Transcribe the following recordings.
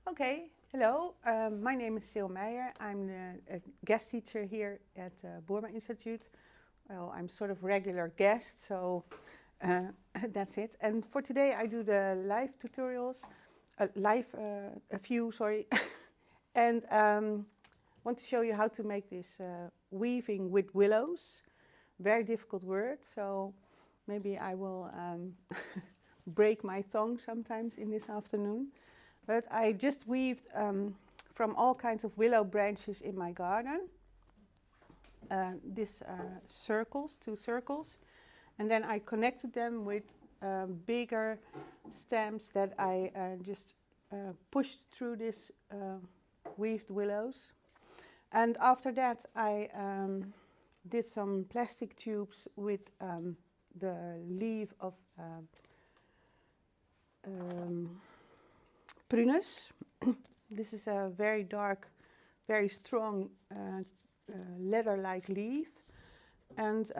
Okay, hello. My name is Sylvia Meijer. I'm a guest teacher here at Boerma Instituut. Well, I'm sort of regular guest, so that's it. And for today, I do the live tutorials, a few, sorry, and want to show you how to make this weaving with willows. Very difficult word, so maybe I will break my tongue sometimes in this afternoon. But I just weaved from all kinds of willow branches in my garden. These circles, 2 circles. And then I connected them with bigger stems that I just pushed through this weaved willows. And after that I did some plastic tubes with the leaf of prunus. This is a very dark, very strong leather-like leaf, and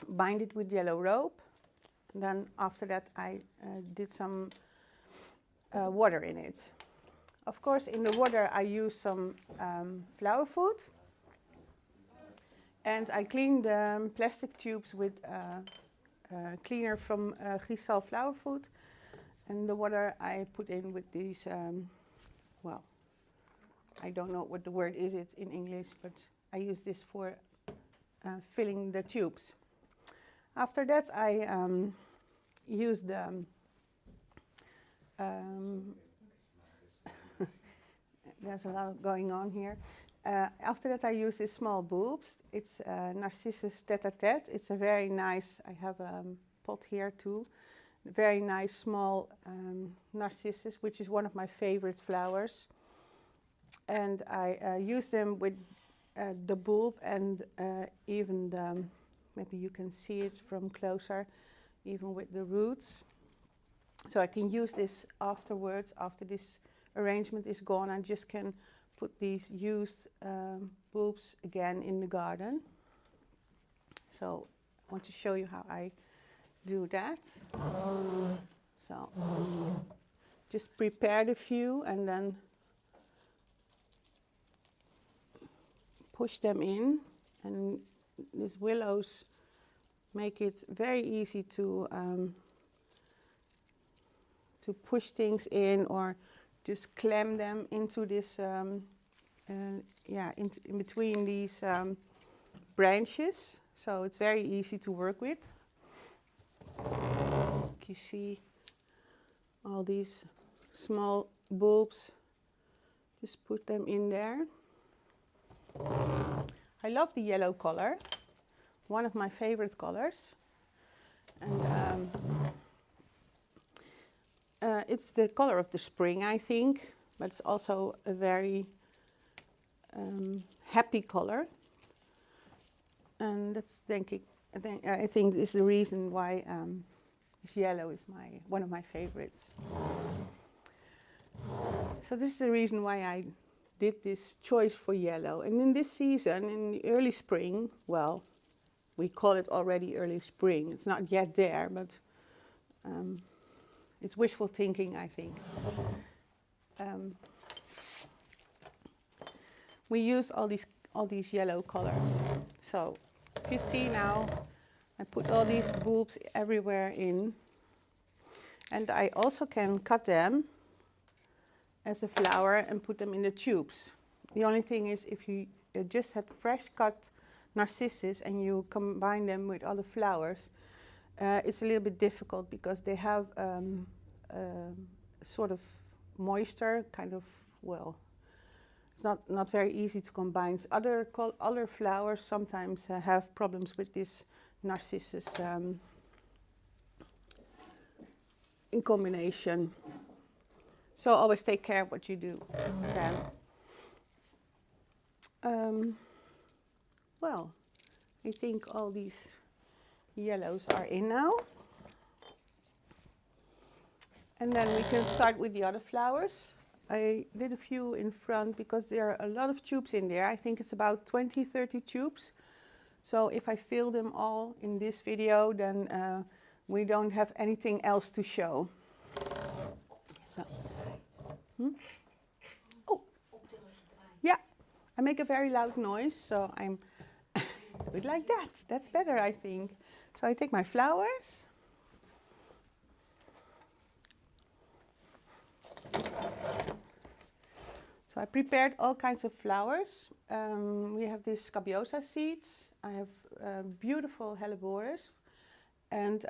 bind it with yellow rope. And then after that I did some water in it. Of course, in the water I used some flower food, and I cleaned the plastic tubes with cleaner from Cristal flower food. And the water I put in with these, well, I don't know what the word is it in English, but I use this for filling the tubes. After that I used the, there's a lot going on here. After that I use these small bulbs. It's Narcissus tête-à-tête. It's a very nice, I have a pot here too. Very nice small narcissus, which is one of my favorite flowers. And I use them with the bulb and even the, maybe you can see it from closer, even with the roots. So I can use this afterwards, after this arrangement is gone. I just can put these used bulbs again in the garden. So I want to show you how I do that. So just prepare the few and then push them in, and these willows make it very easy to push things in, or just clamp them into this in between these branches, so it's very easy to work with. You see all these small bulbs, just put them in there. I love the yellow color, one of my favorite colors, and it's the color of the spring, I think, but it's also a very happy color, and that's I think this is the reason why this yellow is one of my favorites. So this is the reason why I did this choice for yellow. And in this season, in the early spring, well, we call it already early spring. It's not yet there, but it's wishful thinking, I think. We use all these yellow colors. So if you see now, I put all these bulbs everywhere in, and I also can cut them as a flower and put them in the tubes. The only thing is, if you just had fresh cut narcissus and you combine them with other flowers, it's a little bit difficult because they have sort of moisture, kind of, well, it's not very easy to combine. Other flowers sometimes have problems with this narcissus in combination. So always take care of what you do then. Well, I think all these yellows are in now. And then we can start with the other flowers. I did a few in front because there are a lot of tubes in there. I think it's about 20-30 tubes. So if I fill them all in this video, then we don't have anything else to show. So Oh, yeah, I make a very loud noise, so I'm do it like that. That's better, I think. So I take my flowers. So I prepared all kinds of flowers. We have these scabiosa seeds. I have beautiful hellebores. And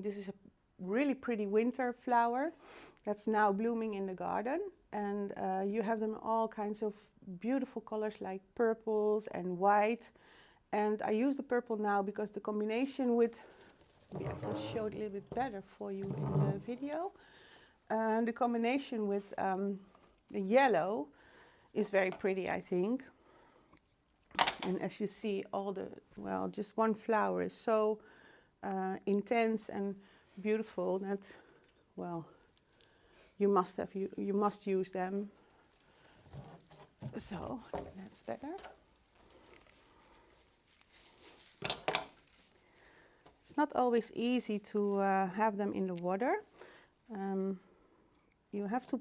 this is a really pretty winter flower that's now blooming in the garden. And you have them all kinds of beautiful colors like purples and white. And I use the purple now because the combination with, maybe I can show it a little bit better for you in the video. The combination with the yellow is very pretty, I think. And as you see, all the, well, just one flower is so intense and beautiful that, well, you must use them. So that's better. It's not always easy to have them in the water. You have to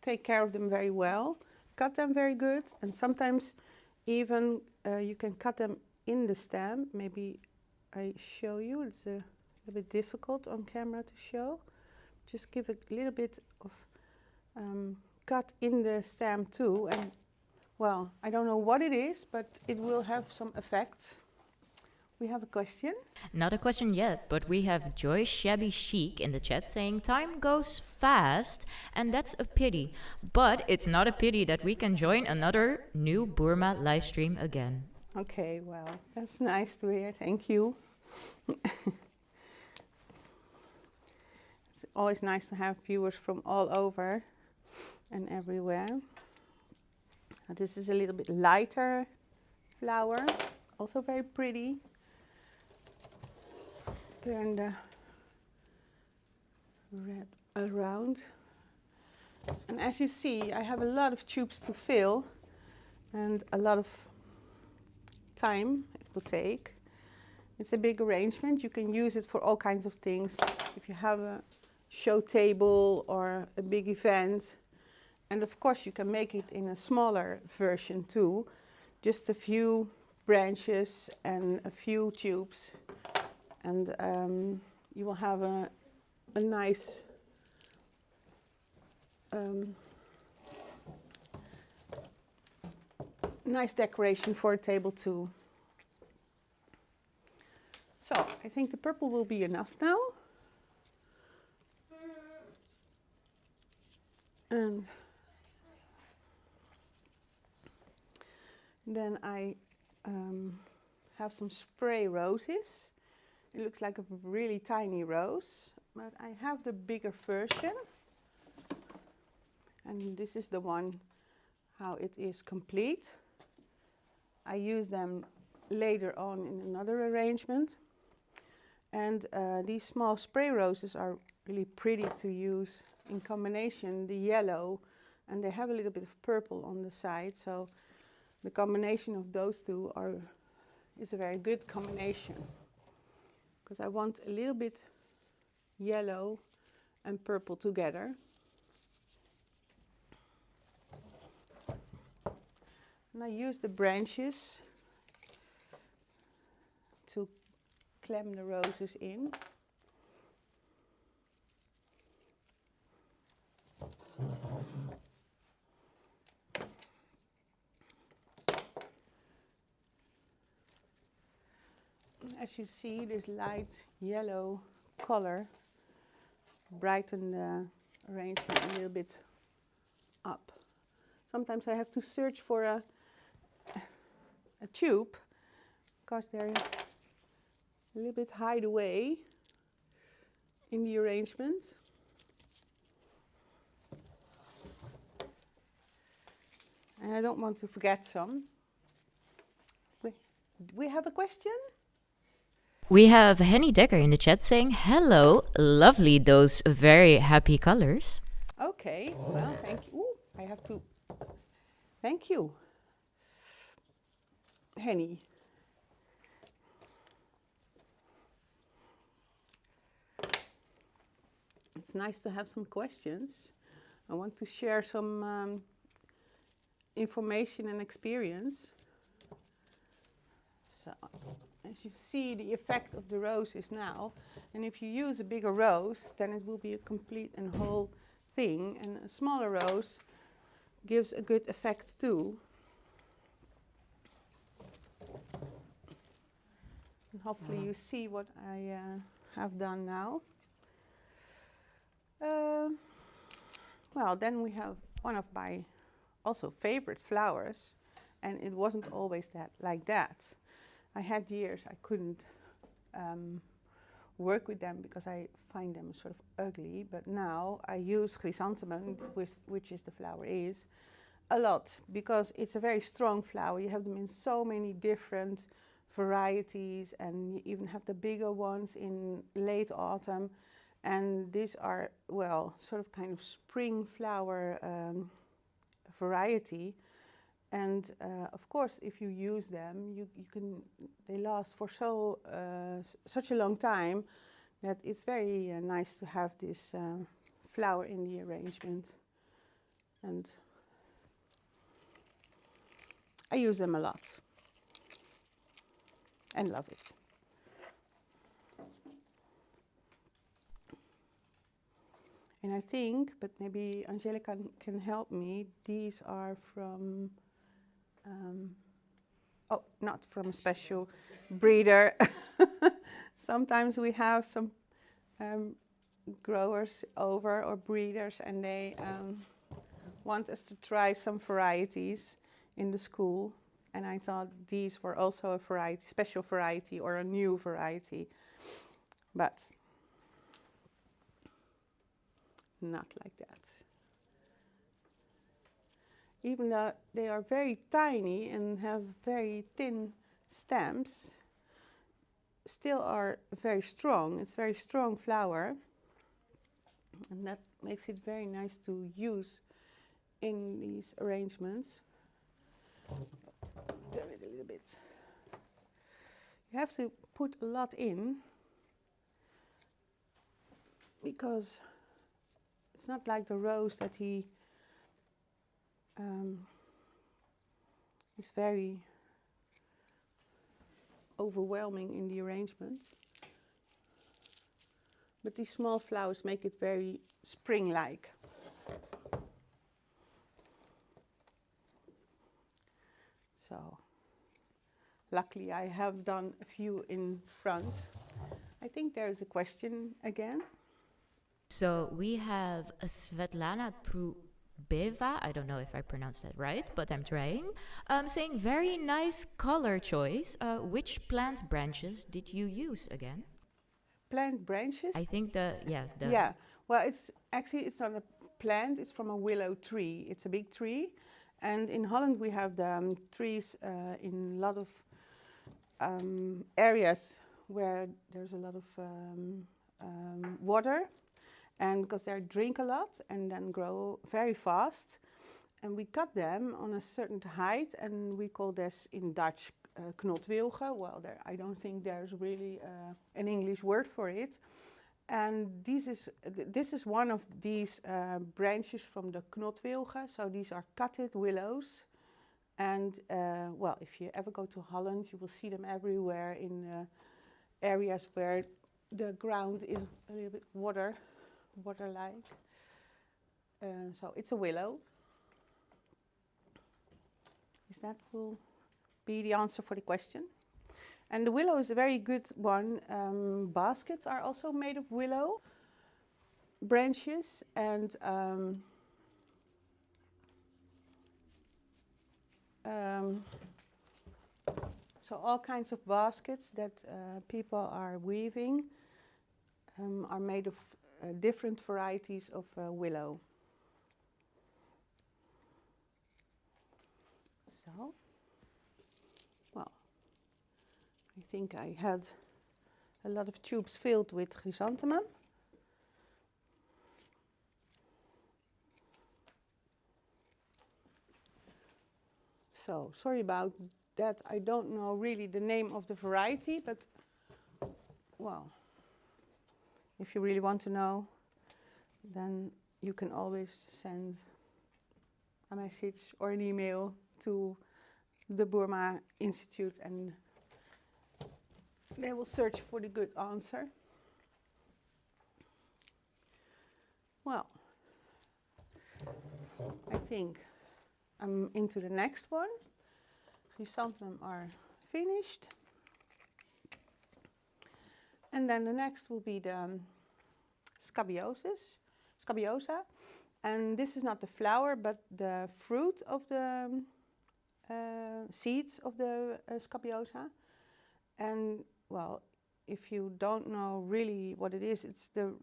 take care of them very well, cut them very good, and sometimes even you can cut them in the stem. Maybe I show you, it's a bit difficult on camera to show. Just give a little bit of cut in the stem too, and well, I don't know what it is, but it will have some effect. We have a question. Not a question yet, but we have Joy Shabby Chic in the chat saying time goes fast and that's a pity. But it's not a pity that we can join another new Boerma live stream again. Okay, well, that's nice to hear. Thank you. It's always nice to have viewers from all over and everywhere. This is a little bit lighter flower, also very pretty. Turn the red around. And as you see, I have a lot of tubes to fill and a lot of time it will take. It's a big arrangement. You can use it for all kinds of things. If you have a show table or a big event. And of course you can make it in a smaller version too. Just a few branches and a few tubes. And you will have a nice nice decoration for a table too. So I think the purple will be enough now. And then I have some spray roses. It looks like a really tiny rose, but I have the bigger version. And this is the one, how it is complete. I use them later on in another arrangement. And these small spray roses are really pretty to use in combination, the yellow, and they have a little bit of purple on the side. So the combination of those two is a very good combination. Because I want a little bit yellow and purple together. And I use the branches to clamp the roses in. As you see, this light yellow color brighten the arrangement a little bit up. Sometimes I have to search for a tube because they're a little bit hide away in the arrangement. And I don't want to forget some. We have a question? We have Henny Dekker in the chat saying, hello, lovely, those very happy colors. Okay, well, thank you. Ooh, I have to, thank you, Henny. It's nice to have some questions. I want to share some information and experience. So, as you see, the effect of the roses now, and if you use a bigger rose, then it will be a complete and whole thing, and a smaller rose gives a good effect too. And hopefully you see what I have done now. Well, then we have one of my also favorite flowers, and it wasn't always like that. I had years I couldn't work with them because I find them sort of ugly, but now I use chrysanthemum, which is the flower is, a lot, because it's a very strong flower. You have them in so many different varieties, and you even have the bigger ones in late autumn, and these are, well, sort of kind of spring flower variety. And of course, if you use them, they last for such a long time that it's very nice to have this flower in the arrangement. And I use them a lot and love it. And I think, but maybe Angelica can help me, these are from oh, not from a special breeder. Sometimes we have some growers over or breeders, and they want us to try some varieties in the school. And I thought these were also a variety, special variety or a new variety, but not like that. Even though they are very tiny and have very thin stems, still are very strong. It's a very strong flower, and that makes it very nice to use in these arrangements. Turn it a little bit. You have to put a lot in, because it's not like the rose that he is very overwhelming in the arrangement. But these small flowers make it very spring-like. So, luckily I have done a few in front. I think there's a question again. So we have a Svetlana Trubeva, I don't know if I pronounced that right, but I'm trying, saying very nice color choice. Which plant branches did you use again? Plant branches? I think Yeah, well, it's not a plant, it's from a willow tree. It's a big tree. And in Holland we have the trees in a lot of areas where there's a lot of water, and because they drink a lot and then grow very fast. And we cut them on a certain height, and we call this in Dutch knotwilgen. Well, I don't think there's really an English word for it. And this is one of these branches from the knotwilgen. So these are cutted willows. And well, if you ever go to Holland, you will see them everywhere in areas where the ground is a little bit water-like. So it's a willow. That will be the answer for the question. And the willow is a very good one. Baskets are also made of willow branches, and so all kinds of baskets that people are weaving are made of different varieties of willow. So, well, I think I had a lot of tubes filled with chrysanthemum. So, sorry about that. I don't know really the name of the variety, but, well, if you really want to know, then you can always send a message or an email to the Boerma Institute and they will search for the good answer. Well, I think I'm into the next one. Chrysanthemum are finished. And then the next will be the scabiosa. And this is not the flower, but the fruit of the seeds of the scabiosa. And well, if you don't know really what it is, it's the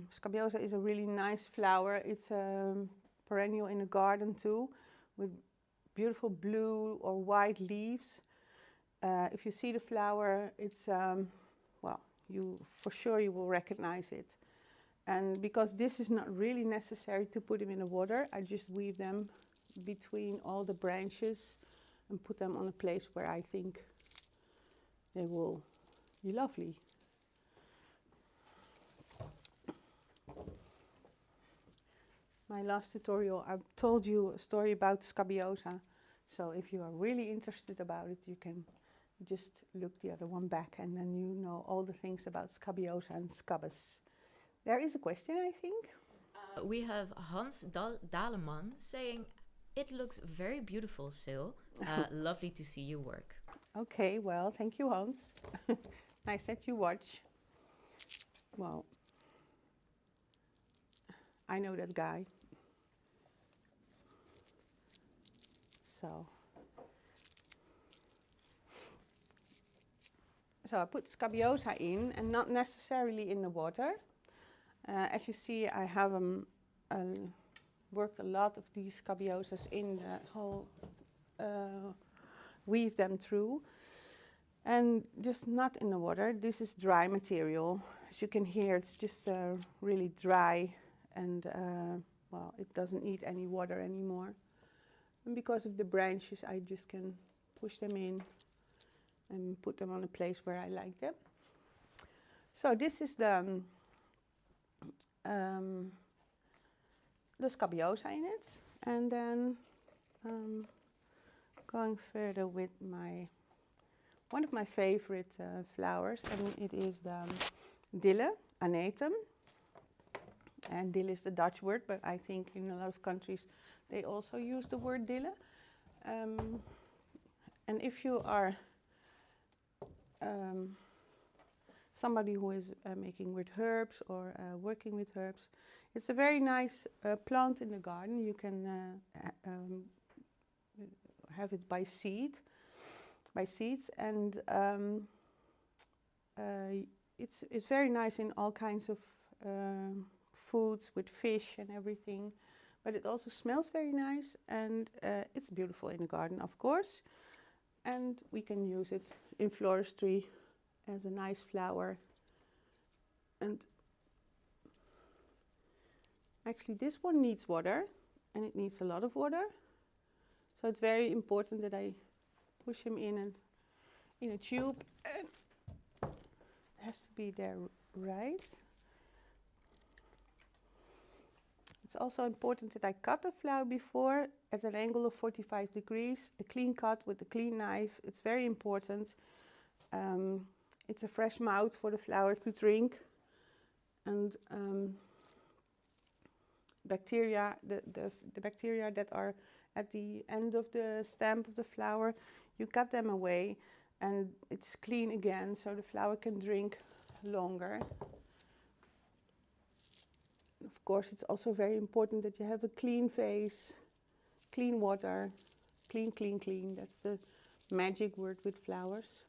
scabiosa is a really nice flower. It's a perennial in a garden too, with beautiful blue or white leaves. If you see the flower, it's well, for sure you will recognize it. And because this is not really necessary to put them in the water, I just weave them between all the branches and put them on a place where I think they will be lovely. My last tutorial, I've told you a story about scabiosa. So if you are really interested about it, you can just look the other one back and then you know all the things about scabiosa and scabbous. There is a question, I think. We have Hans Daleman saying, it looks very beautiful, Sil. Lovely to see you work. Okay, well, thank you, Hans. Nice that you watch. Well, I know that guy. So I put scabiosa in, and not necessarily in the water. As you see, I have worked a lot of these scabiosas in the whole, weave them through. And just not in the water. This is dry material. As you can hear, it's just really dry and well, it doesn't need any water anymore. And because of the branches, I just can push them in and put them on a place where I like them. So this is the scabiosa in it. And then going further with one of my favorite flowers, and it is the dille, anatum. And dille is the Dutch word, but I think in a lot of countries they also use the word dille. And if you are somebody who is making with herbs or working with herbs, it's a very nice plant in the garden. You can have it by seeds, and it's very nice in all kinds of foods with fish and everything. But it also smells very nice, and it's beautiful in the garden, of course. And we can use it in floristry as a nice flower. And actually this one needs water, and it needs a lot of water. So it's very important that I push him in a tube, and it has to be there right. It's also important that I cut the flower before at an angle of 45 degrees, a clean cut with a clean knife. It's very important. It's a fresh mouth for the flower to drink. And bacteria, the bacteria that are at the end of the stem of the flower, you cut them away and it's clean again, so the flower can drink longer. Of course, it's also very important that you have a clean vase, clean water, clean, clean, clean. That's the magic word with flowers.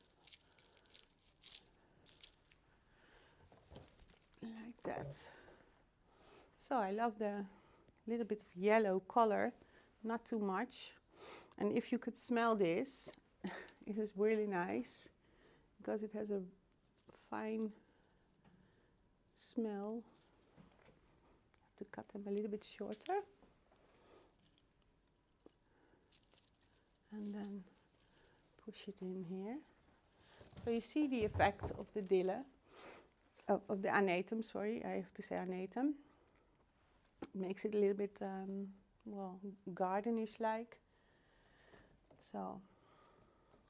Like that. So I love the little bit of yellow color, not too much. And if you could smell this, it is really nice because it has a fine smell. To cut them a little bit shorter, and then push it in here. So you see the effect of the dille, of the anatum, sorry, I have to say anatum. It makes it a little bit, well, gardenish like. So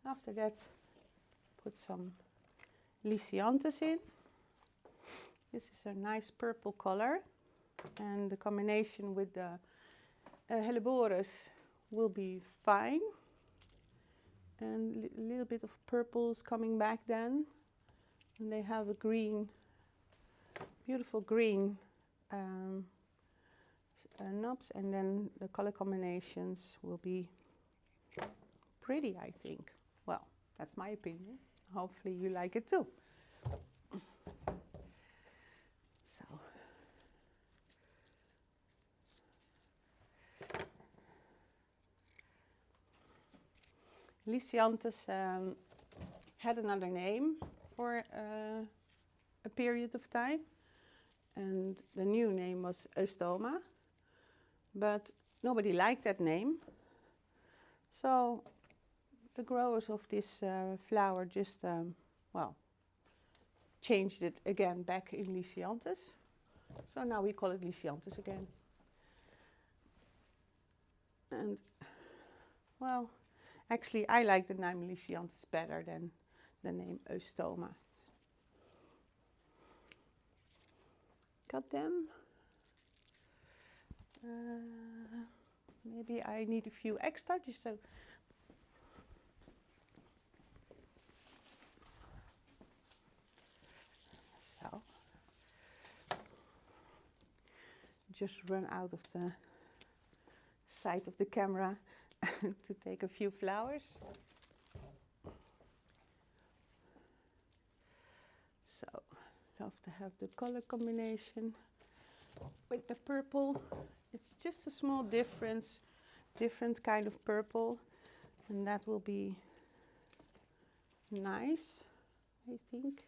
after that, put some Lysianthus in. This is a nice purple color, and the combination with the Helleborus will be fine. And a little bit of purples coming back then. And they have a green, beautiful green knobs, and then the color combinations will be pretty, I think. Well, that's my opinion. Hopefully you like it too. So. Lysianthus had another name for a period of time, and the new name was Eustoma, but nobody liked that name. So the growers of this flower just, well, changed it again back in Lysianthus. So now we call it Lysianthus again. And, well, actually I like the name Lysianthus better than the name Eustoma. Got them. Maybe I need a few extra just so. So, just run out of the side of the camera to take a few flowers. So, love to have the color combination with the purple. It's just a small difference, different kind of purple, and that will be nice, I think.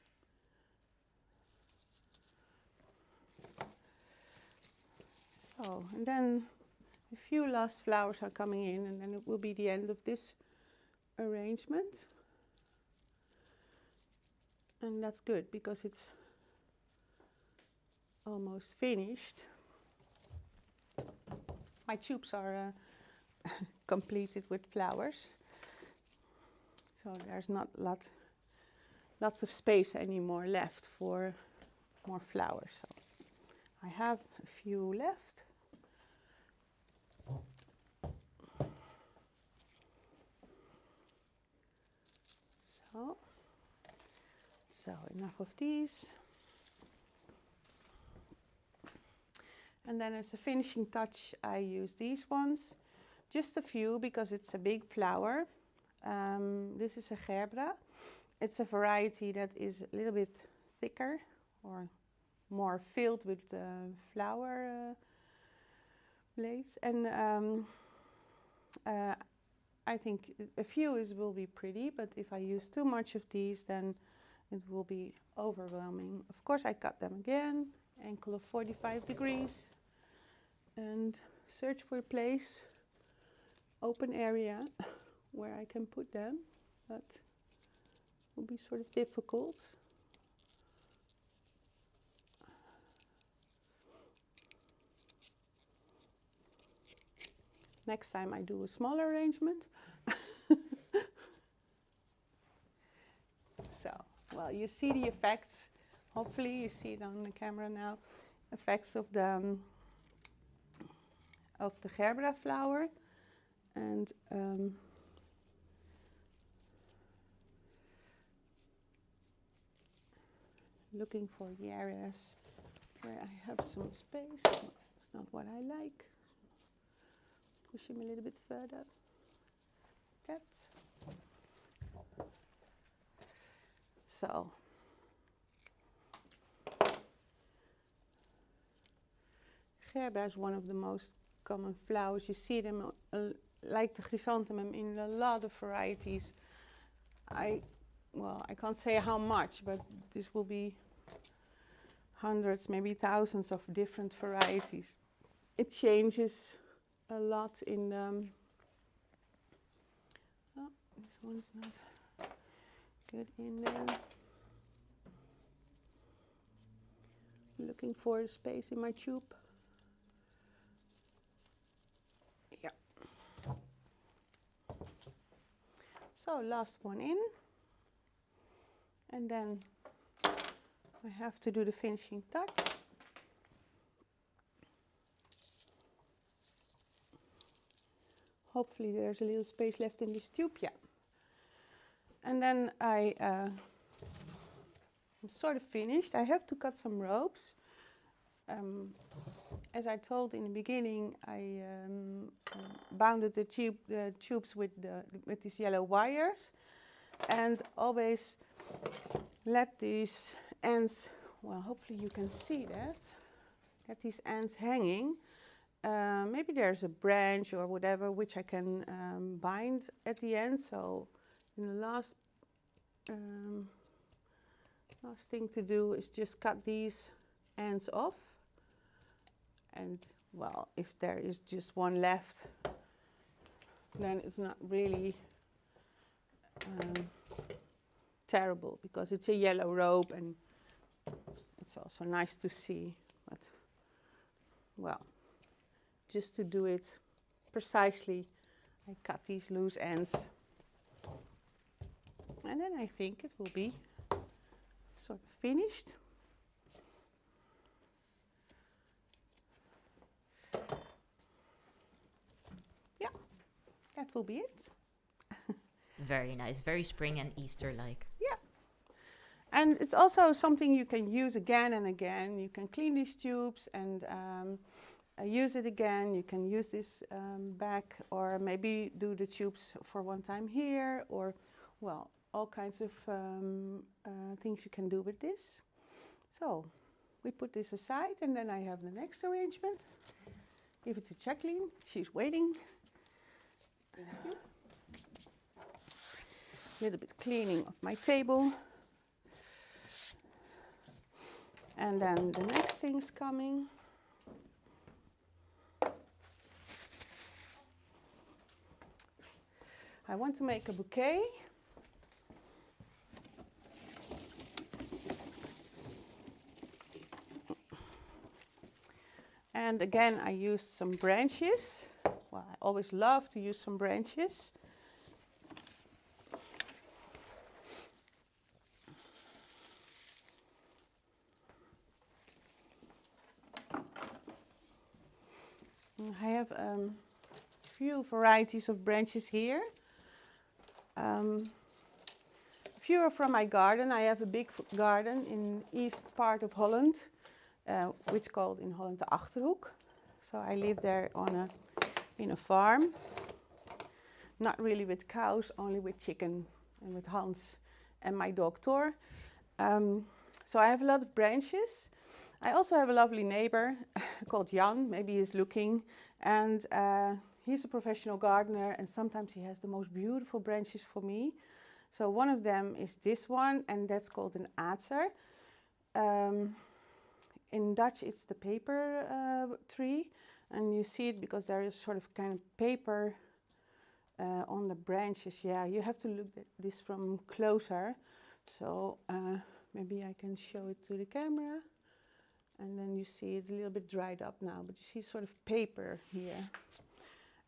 So, and then a few last flowers are coming in, and then it will be the end of this arrangement. And that's good because it's almost finished. My tubes are completed with flowers, so there's not lots of space anymore left for more flowers. So I have a few left. So enough of these. And then as a finishing touch, I use these ones. Just a few because it's a big flower. This is a gerbera. It's a variety that is a little bit thicker or more filled with flower blades. And I think a few will be pretty, but if I use too much of these, then it will be overwhelming. Of course, I cut them again, angle of 45 degrees, and search for a place, open area, where I can put them. That will be sort of difficult. Next time I do a smaller arrangement. So, well, you see the effects. Hopefully you see it on the camera now. Effects of the gerbera flower. And looking for the areas where I have some space. It's not what I like. Push him a little bit further. That. So. Gerbera is one of the most common flowers. You see them like the chrysanthemum in a lot of varieties. Well, I can't say how much, but this will be hundreds, maybe thousands of different varieties. It changes a lot in oh, this one's not good in there. Looking for a space in my tube. So last one in, and then I have to do the finishing touch. Hopefully there's a little space left in this tube, yeah. And then I'm sort of finished. I have to cut some ropes. As I told in the beginning, I bounded the tubes with these yellow wires, and always let these ends, well, hopefully you can see that, get these ends hanging. Maybe there's a branch or whatever which I can bind at the end. So in the last thing to do is just cut these ends off. And well, if there is just one left, then it's not really terrible, because it's a yellow rope and it's also nice to see. But well, just to do it precisely, I cut these loose ends. And then I think it will be sort of finished. Yeah, that will be it. Very nice, very spring and Easter-like. Yeah. And it's also something you can use again and again. You can clean these tubes and use it again. You can use this back, or maybe do the tubes for one time here, or well, all kinds of things you can do with this. So we put this aside, and then I have the next arrangement. Give it to Jacqueline, she's waiting. Thank you. A little bit cleaning of my table. And then the next thing's coming. I want to make a bouquet. And again, I used some branches. Well, I always love to use some branches. I have a few varieties of branches here. A few are from my garden. I have a big garden in east part of Holland, which is called in Holland the Achterhoek. So I live there in a farm, not really with cows, only with chicken and with Hans and my dog Thor. So I have a lot of branches. I also have a lovely neighbor called Jan, maybe he's looking, and he's a professional gardener, and sometimes he has the most beautiful branches for me. So one of them is this one, and that's called an azer. In Dutch it's the paper tree, and you see it because there is sort of kind of paper on the branches. Yeah, you have to look at this from closer. So maybe I can show it to the camera. And then you see it's a little bit dried up now, but you see sort of paper here.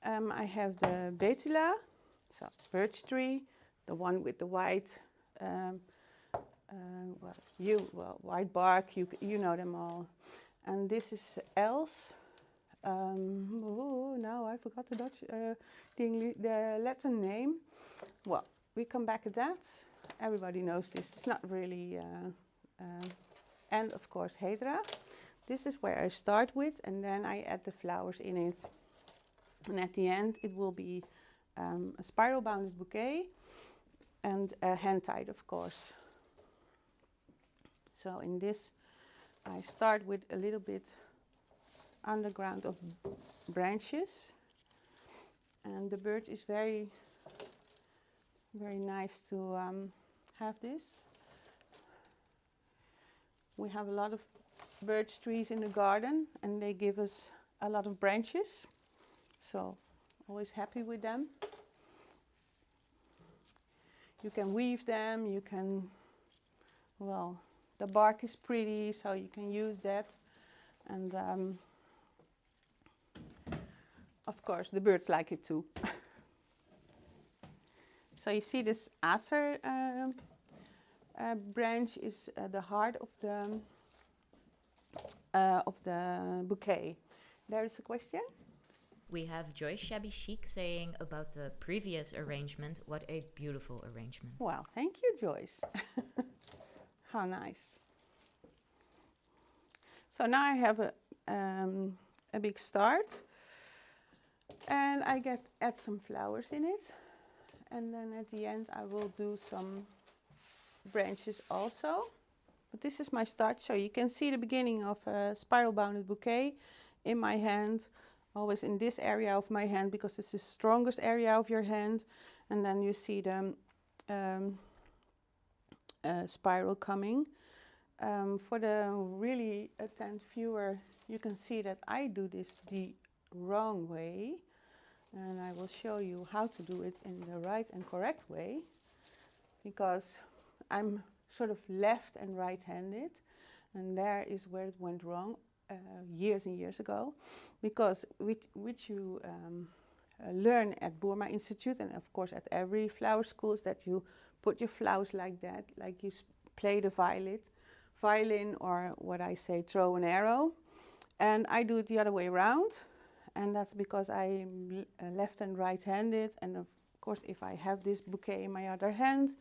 I have the betula, so birch tree, the one with the white, white bark. You know them all. And this is else. Now I forgot the Dutch, the Latin name. Well, we come back at that. Everybody knows this. It's not really. And of course Hydra. This is where I start with, and then I add the flowers in it. And at the end it will be a spiral bounded bouquet and hand tied, of course. So in this I start with a little bit underground of branches, and the bird is very, very nice to have this. We have a lot of birch trees in the garden, and they give us a lot of branches, so always happy with them. You can weave them, you can, well, the bark is pretty, so you can use that. And of course the birds like it too. So you see this acer branch is the heart of the bouquet. There is a question. We have Joy Shabby Chic saying about the previous arrangement, what a beautiful arrangement. Well, thank you, Joyce. How nice. So now I have a big start, and I add some flowers in it, and then at the end I will do some branches also. But this is my start, so you can see the beginning of a spiral bounded bouquet in my hand, always in this area of my hand because it's the strongest area of your hand, and then you see the spiral coming. For the really attentive viewer, you can see that I do this the wrong way, and I will show you how to do it in the right and correct way, because I'm sort of left and right-handed, and there is where it went wrong years and years ago, because which you learn at Boerma Instituut, and of course at every flower school, is that you put your flowers like that, like you play the violin, or what I say, throw an arrow. And I do it the other way around, and that's because I'm left and right-handed, and of course if I have this bouquet in my other hand,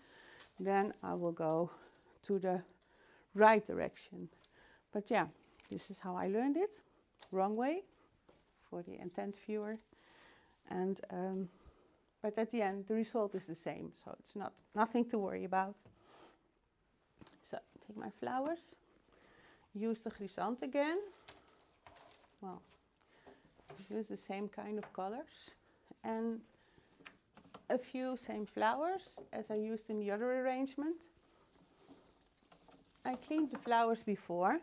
then I will go to the right direction. But yeah, this is how I learned it, wrong way, for the intent viewer. And but at the end the result is the same, so it's nothing to worry about. So take my flowers, use the glissant again. Well, use the same kind of colors and a few same flowers as I used in the other arrangement. I cleaned the flowers before,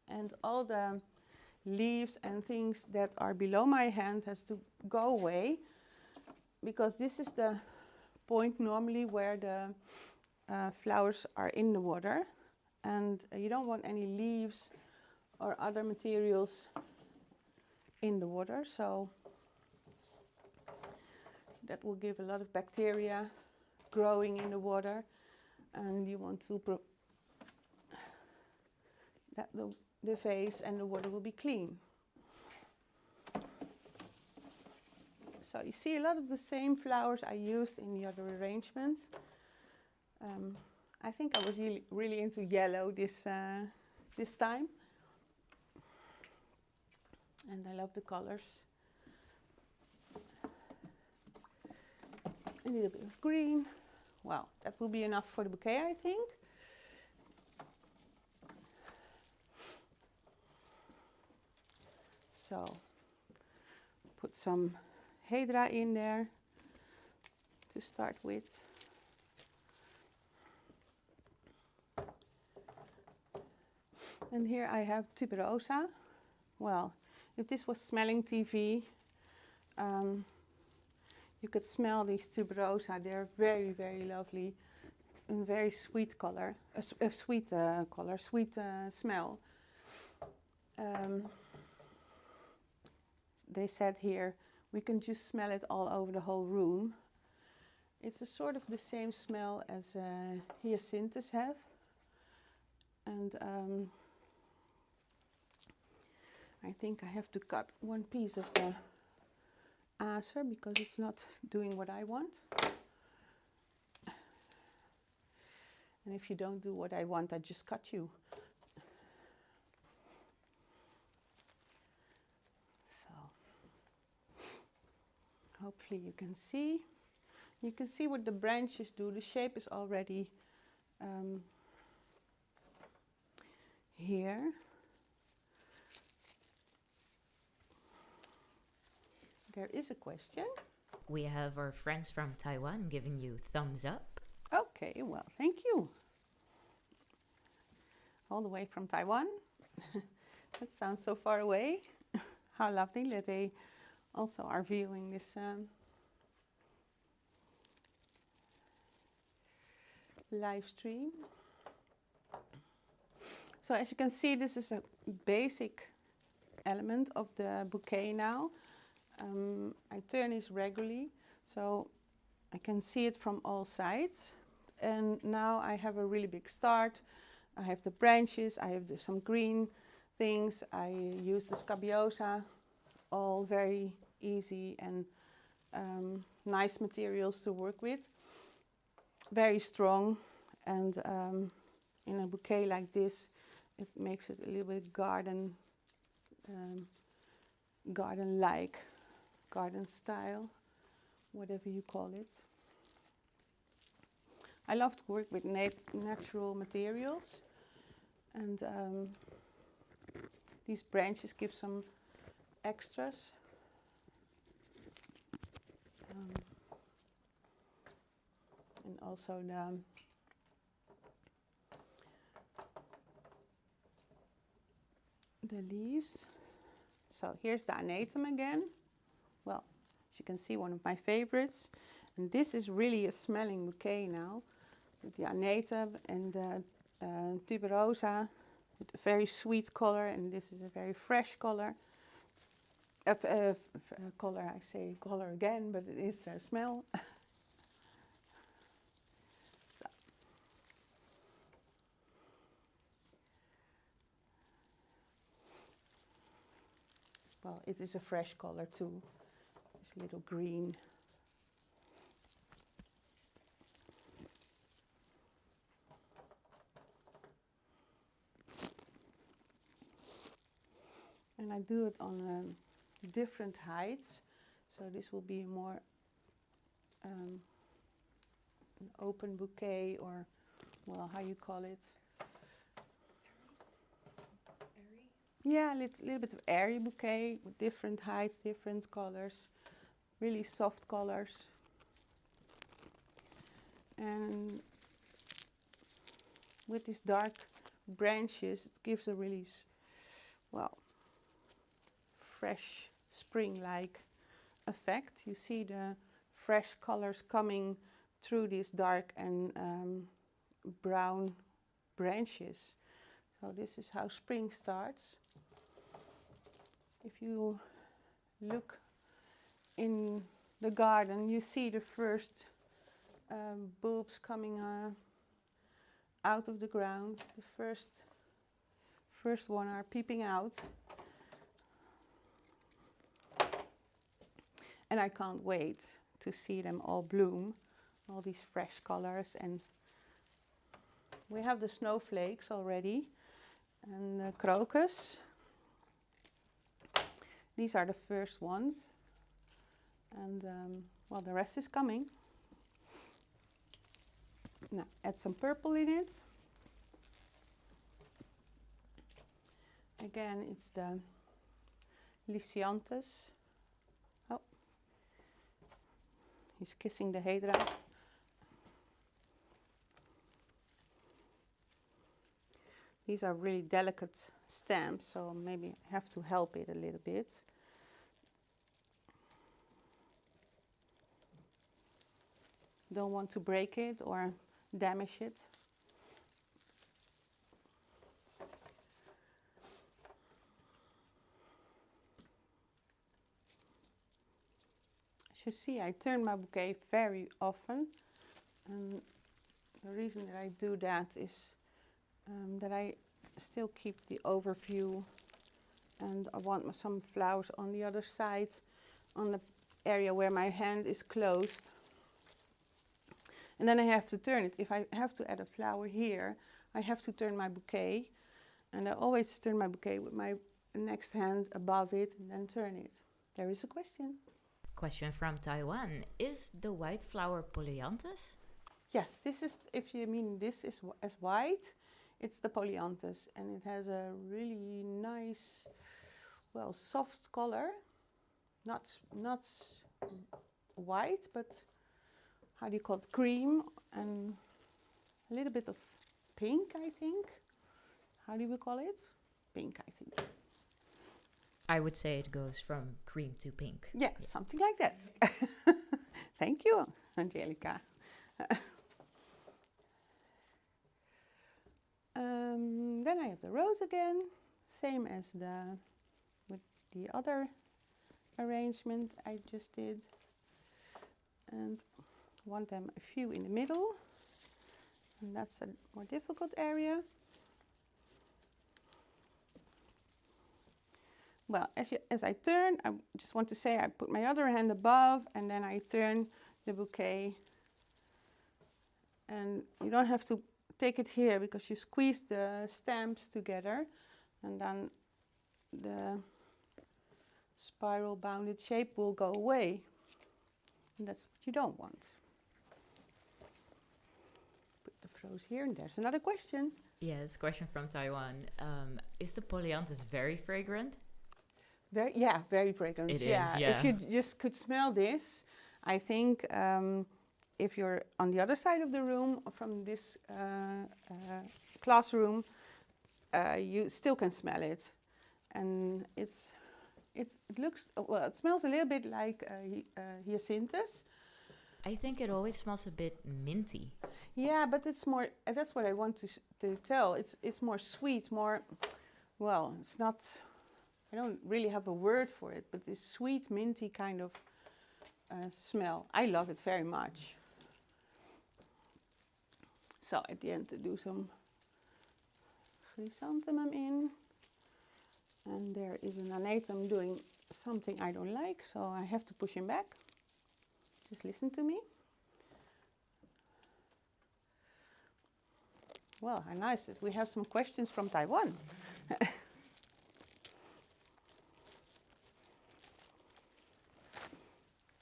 and all the leaves and things that are below my hand has to go away, because this is the point normally where the flowers are in the water, and you don't want any leaves or other materials in the water, so that will give a lot of bacteria growing in the water, and you want to that the vase and the water will be clean. So you see a lot of the same flowers I used in the other arrangement. I think I was really into yellow this time, and I love the colors. A little bit of green. Well, that will be enough for the bouquet, I think. So put some Hydra in there to start with. And here I have tuberosa. Well, if this was smelling TV, you could smell these tuberosa. They're very, very lovely and very sweet color, sweet smell. They said here, we can just smell it all over the whole room. It's a sort of the same smell as hyacinthus have. And I think I have to cut one piece of the acer because it's not doing what I want. And if you don't do what I want, I just cut you. So hopefully you can see. You can see what the branches do. The shape is already here. There is a question. We have our friends from Taiwan giving you thumbs up. Okay, well, thank you. All the way from Taiwan. That sounds so far away. How lovely that they also are viewing this live stream. So as you can see, this is a basic element of the bouquet now. I turn this regularly, so I can see it from all sides. And now I have a really big start. I have the branches, I have some green things, I use the scabiosa, all very easy and nice materials to work with. Very strong, and in a bouquet like this, it makes it a little bit garden-like, garden style, whatever you call it. I love to work with natural materials, and these branches give some extras. And also the leaves. So here's the anatum again. Well, as you can see, one of my favorites. And this is really a smelling bouquet now, with the anatum and the tuberosa, with a very sweet color, and this is a very fresh color. Color, I say color again, but it is a smell. So. Well, it is a fresh color too. It's a little green. And I do it on different heights, so this will be more an open bouquet, or, well, how you call it? Airy? Yeah, a little bit of airy bouquet with different heights, different colors, really soft colors. And with these dark branches, it gives a really, well, fresh spring-like effect. You see the fresh colors coming through these dark and brown branches. So this is how spring starts. If you look in the garden, you see the first bulbs coming out of the ground. The first one are peeping out. And I can't wait to see them all bloom, all these fresh colors. And we have the snowflakes already, and the crocus. These are the first ones. And well, the rest is coming. Now, add some purple in it. Again, it's the Lycianthus. Oh, he's kissing the hydra. These are really delicate stamps, so maybe I have to help it a little bit. Don't want to break it or damage it. As you see, I turn my bouquet very often, and the reason that I do that is that I still keep the overview, and I want some flowers on the other side, on the area where my hand is closed. And then I have to turn it. If I have to add a flower here, I have to turn my bouquet, and I always turn my bouquet with my next hand above it and then turn it. There is a question. Question from Taiwan. Is the white flower polyanthus? Yes, this is, if you mean this is as white, it's the polyanthus, and it has a really nice, well, soft color. Not white, but how do you call it? Cream, and a little bit of pink, I think. How do we call it? Pink, I think. I would say it goes from cream to pink. Yeah, something like that. Thank you, Angelica. Then I have the rose again, same as with the other arrangement I just did. And I want them a few in the middle, and that's a more difficult area. Well, as I turn, I just want to say I put my other hand above and then I turn the bouquet. And you don't have to take it here because you squeeze the stamps together and then the spiral bounded shape will go away. And that's what you don't want. Put the froze here, and there's another question. Yes, question from Taiwan. Is the polyanthus very fragrant? Very fragrant. It is, yeah. If you just could smell this, I think if you're on the other side of the room from this classroom, you still can smell it, and it looks well. It smells a little bit like hyacinthus. I think it always smells a bit minty. Yeah, but it's more. That's what I want to tell. It's more sweet, more. Well, it's not. I don't really have a word for it, but this sweet, minty kind of smell. I love it very much. So at the end, I do some chrysanthemum in. And there is an anatum doing something I don't like, so I have to push him back. Just listen to me. Well, how nice that we have some questions from Taiwan.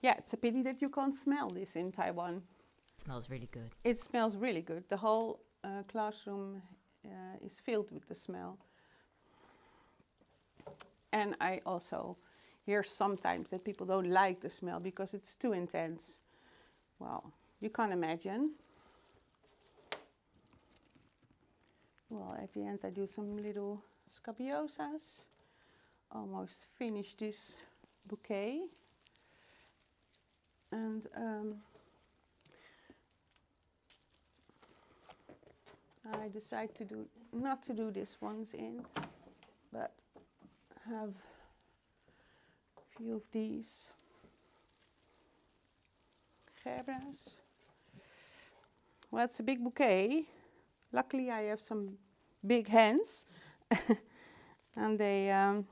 Yeah, it's a pity that you can't smell this in Taiwan. It smells really good. It smells really good. The whole classroom is filled with the smell. And I also hear sometimes that people don't like the smell because it's too intense. Well, you can't imagine. Well, at the end I do some little scabiosas. Almost finish this bouquet. And I decide not to do this ones in, but have a few of these gerbera's. Well, it's a big bouquet. Luckily, I have some big hands, and they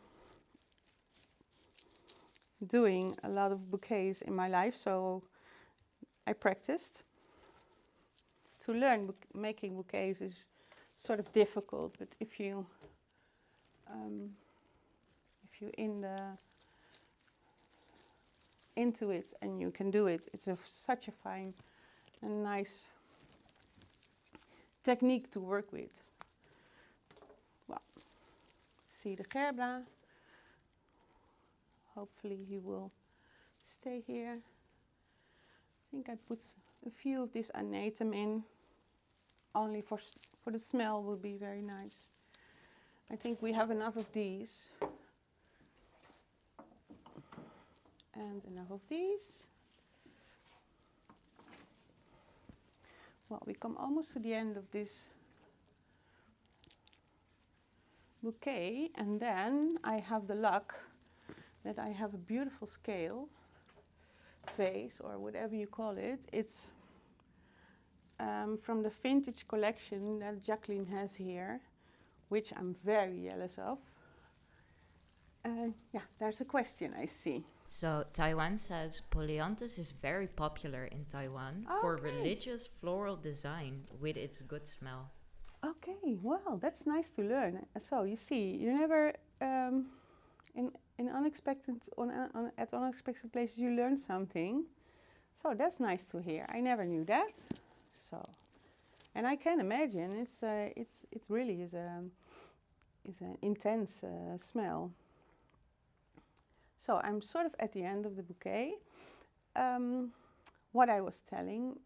doing a lot of bouquets in my life, so I practiced. To learn making bouquets is sort of difficult, but if you into it and you can do it, it's such a fine and nice technique to work with. Well, see the gerbera. Hopefully he will stay here. I think I put a few of this anatum in, only for the smell would be very nice. I think we have enough of these. And enough of these. Well, we come almost to the end of this bouquet, and then I have the luck that I have a beautiful scale, vase, or whatever you call it. It's from the vintage collection that Jacqueline has here, which I'm very jealous of. Yeah, there's a question I see. So Taiwan says polyanthus is very popular in Taiwan for religious floral design with its good smell. Okay, well, that's nice to learn. So you see, you never at unexpected places you learn something. So that's nice to hear. I never knew that. So, and I can imagine it really is an intense smell. So I'm sort of at the end of the bouquet. What I was telling,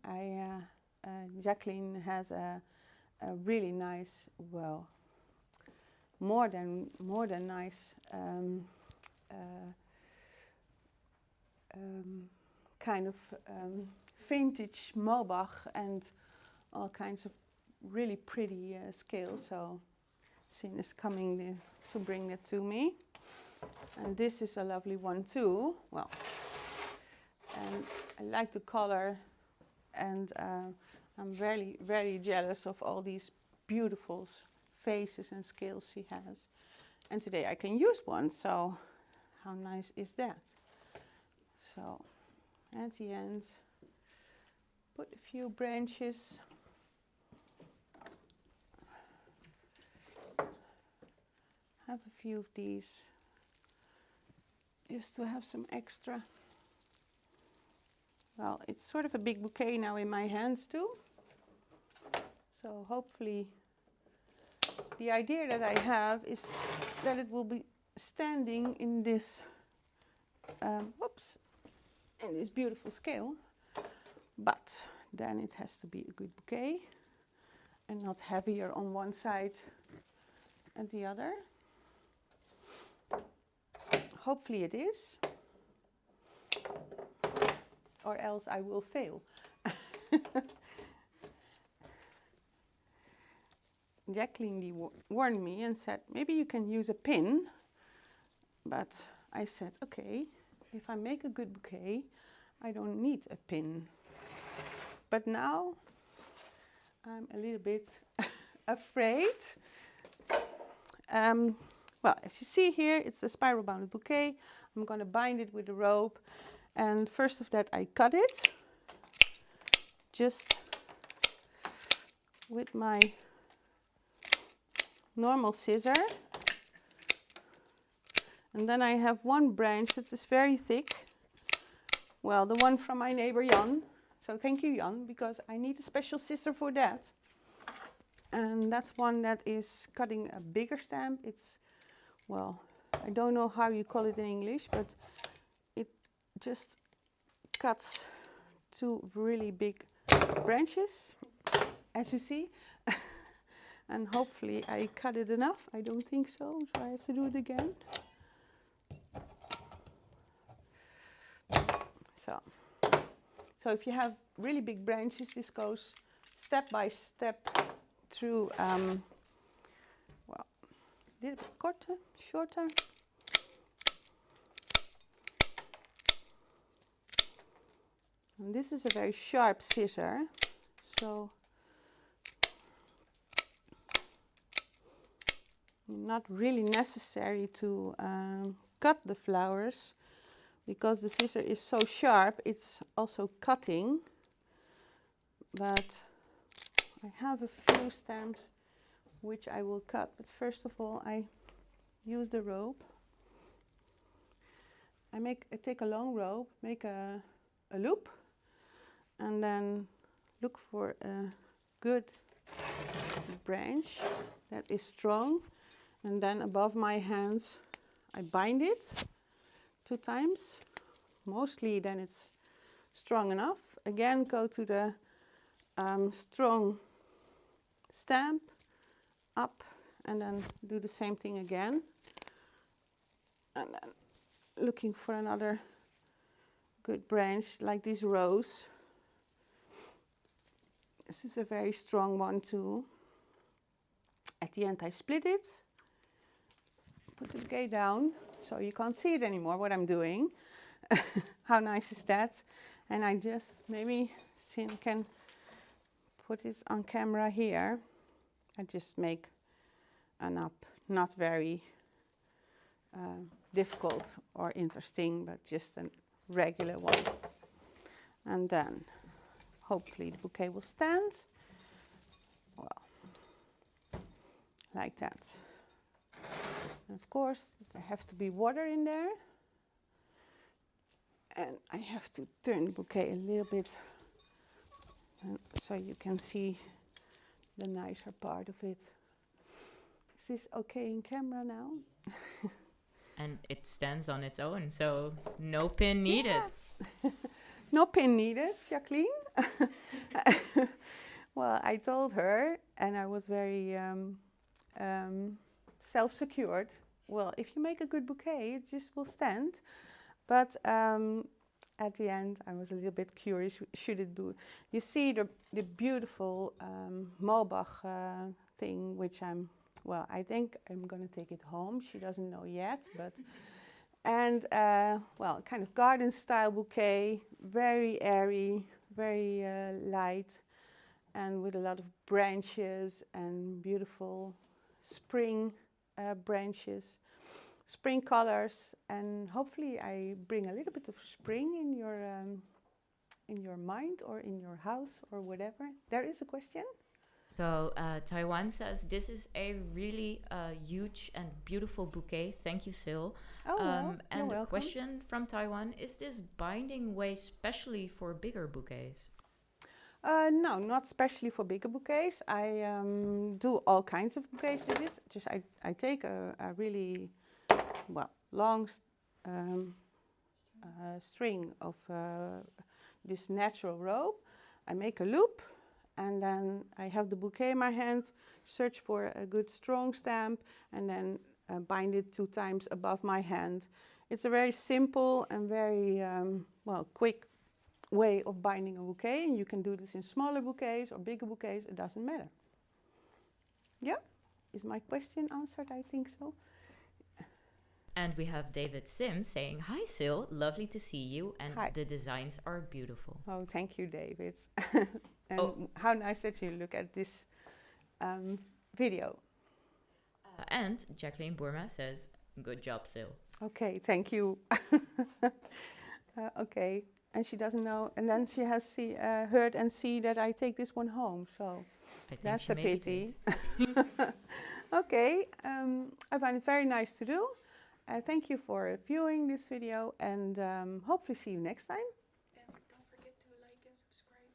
Jacqueline has a really nice, well, more than nice kind of vintage Maubach and all kinds of really pretty scales. So Sin is coming to bring that to me. And this is a lovely one too. Well, and I like the color and I'm very, very jealous of all these beautiful faces and scales she has. And today I can use one, so how nice is that? So at the end, put a few branches. Have a few of these, just to have some extra. Well, it's sort of a big bouquet now in my hands too. So hopefully, the idea that I have is that it will be standing in this, in this beautiful scale. But then it has to be a good bouquet and not heavier on one side and the other. Hopefully it is, or else I will fail. Jacqueline warned me and said, maybe you can use a pin. But I said, okay, if I make a good bouquet, I don't need a pin. But now I'm a little bit afraid. Well, as you see here, it's a spiral bounded bouquet. I'm going to bind it with a rope. And first of that, I cut it just with my normal scissor. And then I have one branch that is very thick. Well, the one from my neighbor Jan. So thank you, Jan, because I need a special scissor for that. And that's one that is cutting a bigger stamp. It's, well, I don't know how you call it in English, but it just cuts two really big branches, as you see. And hopefully I cut it enough. I don't think so, so I have to do it again. So if you have really big branches, this goes step by step through, well, a little bit shorter. And this is a very sharp scissor, so not really necessary to cut the flowers, because the scissor is so sharp, it's also cutting. But I have a few stamps which I will cut. But first of all, I use the rope. I take a long rope, make a loop, and then look for a good branch that is strong. And then above my hands, I bind it 2 times. Mostly then it's strong enough. Again, go to the strong stamp, up, and then do the same thing again. And then looking for another good branch, like this rose. This is a very strong one too. At the end I split it, put the bouquet down, so you can't see it anymore what I'm doing. How nice is that? And I just, maybe Sin can put it on camera here. I just make an up, not very difficult or interesting, but just a regular one. And then hopefully the bouquet will stand. Well, like that. And of course, there has to be water in there. And I have to turn the bouquet a little bit so you can see the nicer part of it. Is this okay in camera now? And it stands on its own, so no pin needed. Yeah. No pin needed, Jacqueline. Well, I told her, and I was very self-secured. Well, if you make a good bouquet, it just will stand. But at the end, I was a little bit curious, should it do? You see the beautiful Maubach thing, which I think I'm going to take it home. She doesn't know yet, but... And, well, kind of garden-style bouquet, very airy, very light, and with a lot of branches and beautiful spring branches, spring colors, and hopefully I bring a little bit of spring in your mind or in your house or whatever. There is a question. So Taiwan says this is a really huge and beautiful bouquet. Thank you, Sil. Oh, well, you're and a welcome. question from Taiwan: is this binding way specially for bigger bouquets? No, not especially for bigger bouquets. I do all kinds of bouquets with it. Just I take a really long string of this natural rope. I make a loop, and then I have the bouquet in my hand, search for a good strong stamp, and then bind it 2 times above my hand. It's a very simple and very quick way of binding a bouquet, and you can do this in smaller bouquets or bigger bouquets, it doesn't matter. Yeah, is my question answered? I think so. And we have David Sim saying, "Hi Sil, lovely to see you, and Hi. the designs are beautiful." Oh, thank you, David. And how nice that you look at this video. And Jacqueline Boerma says, "Good job, Sil." Okay, thank you. Okay, and she doesn't know, and then she has heard and see that I take this one home, so I think that's she a maybe pity. did. Okay, I find it very nice to do. Thank you for viewing this video, and hopefully see you next time. And don't forget to like and subscribe.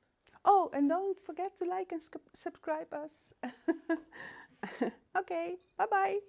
Oh, and don't forget to like and subscribe us. Okay, bye-bye.